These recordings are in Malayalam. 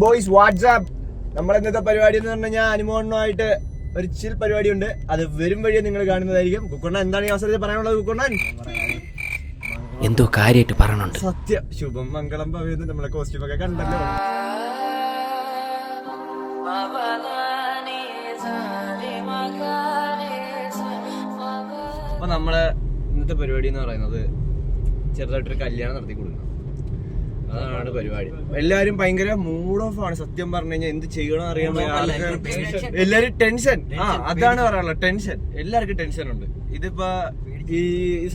Boys WhatsApp. നമ്മളെ ഇന്നത്തെ പരിപാടി എന്ന് പറഞ്ഞു കഴിഞ്ഞാൽ അനുമോണുമായിട്ട് ഒരു ചിൽ പരിപാടി ഉണ്ട്. അത് വരും വഴിയെ നിങ്ങൾ കാണുന്നതായിരിക്കും. കുക്കുണ്ണ എന്താണ് ഈ അവസരത്തിൽ പറയാനുള്ളത്? കുക്കുണ്ണൻ എന്തോ കാര്യമായിട്ട് പറയണുണ്ട്. സത്യം ശുഭം മംഗളം ഭവ്യെന്ന് നമ്മളെ കോസ്റ്റ്യൂം ഒക്കെ കണ്ടല്ലോ. അപ്പൊ നമ്മളെ ഇന്നത്തെ പരിപാടി എന്ന് പറയുന്നത് ചെറുതായിട്ടൊരു കല്യാണം നടത്തി കൊടുക്കണം. അതാണ് പരിപാടി. എല്ലാരും ഭയങ്കര മൂഡ് ഓഫ് ആണ്. സത്യം പറഞ്ഞു കഴിഞ്ഞാൽ എന്ത് ചെയ്യണം അറിയാൻ എല്ലാരും ടെൻഷൻ. അതാണ് പറയാനുള്ളത്, ടെൻഷൻ. എല്ലാവർക്കും ടെൻഷൻ ഉണ്ട്. ഇതിപ്പോ ഈ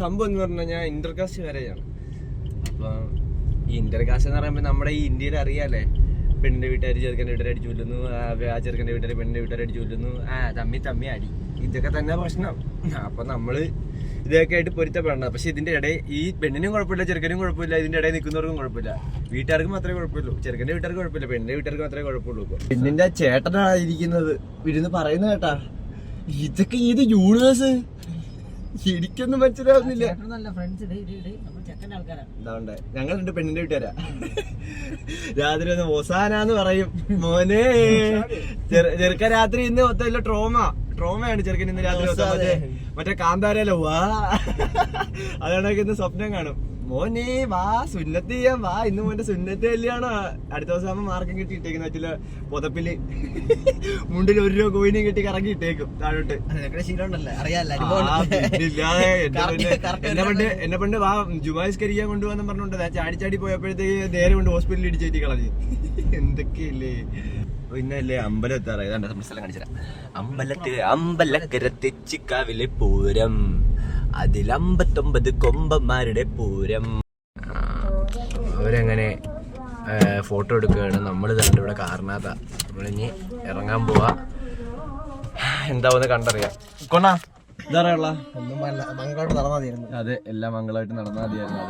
സംഭവം എന്ന് പറഞ്ഞു കഴിഞ്ഞാൽ ഇന്റർകാസ്റ്റ് മാരേജാണ്. അപ്പൊ ഈ ഇന്റർകാസ്റ്റ് എന്ന് പറയുമ്പോ നമ്മുടെ ഈ ഇന്ത്യയിൽ അറിയാലേ, പെണ്ണിന്റെ വീട്ടുകാർ ചെറുക്കൻ്റെ വീട്ടുകാർ അടിച്ചു കൊല്ലുന്നു, ആ ചെറുക്കൻ്റെ വീട്ടുകാർ പെണ്ണിന്റെ വീട്ടുകാർ അടിച്ചു കൊല്ലുന്നു, തമ്മി അടി, ഇതൊക്കെ തന്നെ പ്രശ്നം. അപ്പൊ നമ്മള് ഇതൊക്കെ ആയിട്ട് പൊരുത്തപ്പെടണം. പക്ഷെ ഇതിന്റെ ഇടയിൽ ഈ പെണ്ണിനും കുഴപ്പമില്ല, ചെറുക്കനും കുഴപ്പമില്ല, ഇതിന്റെ ഇടയിൽ നിൽക്കുന്നവർക്കും കുഴപ്പമില്ല. വീട്ടുകാർക്ക് മാത്രമേ കുഴപ്പമില്ലൂ, ചെറുക്കന്റെ വീട്ടുകാർക്ക് കുഴപ്പമില്ല, പെണ്ണിന്റെ വീട്ടുകാർക്ക് മാത്രമേ കുഴപ്പമുള്ളൂ. പെണ്ണിന്റെ ചേട്ടനായിരിക്കുന്നത് ഇരുന്ന് പറയുന്നത് കേട്ടാ. ഇതൊക്കെ ഏത് യൂണിവേഴ്സ് ശരിക്കൊന്നും മനസ്സിലാവുന്നില്ല. എന്താണ്ട് ഞങ്ങളുണ്ട് പെണ്ണിന്റെ വീട്ടുകാരാ. രാത്രി ഒന്ന് മൊസാനാന്ന് പറയും. മോനെ ചെറുക്ക രാത്രി ഇന്ന് മൊത്തം ട്രോമയാണ് ചെറുക്കൻ ഇന്ന് രാത്രി മറ്റേ കാന്താരല്ലോ. വാ അതാണൊക്കെ ഇന്ന് സ്വപ്നം കാണും. മോനെ വാ സുന്നത്ത് ചെയ്യാൻ വാ, ഇന്ന് മോന്റെ സുന്നത്ത് കല്യാണോ. അടുത്ത ദിവസം ആകുമ്പോ മാർക്കം കെട്ടി ഇട്ടേക്കുന്ന പറ്റില്ല. പുതപ്പില് മുണ്ടിൽ 1 രൂപ കോയിനും കെട്ടി കറങ്ങി ഇട്ടേക്കും താഴോട്ട്. എന്നെ പണ്ട് വാ ജുമാസ്കരിക്കാൻ കൊണ്ടുപോകാന്ന് പറഞ്ഞോണ്ട് ചാടി പോയപ്പോഴത്തേക്ക് നേരെ കൊണ്ട് ഹോസ്പിറ്റലിൽ ഇടിച്ചേറ്റി കളഞ്ഞു. എന്തൊക്കെയല്ലേ. പിന്നല്ലേ അമ്പലം എത്താറ്. ഏതാണ്ട് നമ്മൾ സ്ഥലം കാണിച്ചുതരാം. അമ്പലക്കര തെച്ചിക്കാവിലെ പൂരം, അതിൽ 59 കൊമ്പന്മാരുടെ പൂരം. അവരങ്ങനെ ഫോട്ടോ എടുക്കുകയാണ്. നമ്മൾ തന്നെ ഇവിടെ കാരണാത്ത നമ്മളിനി ഇറങ്ങാൻ പോവാ. എന്താവെന്ന് കണ്ടറിയാം. കൊണ്ടാ ഇതറിയാനുള്ള മംഗളമായിട്ട് നടന്നാൽ മതിയായിരുന്നു. അതെ, എല്ലാം മംഗളമായിട്ട് നടന്നാൽ മതിയായിരുന്നു.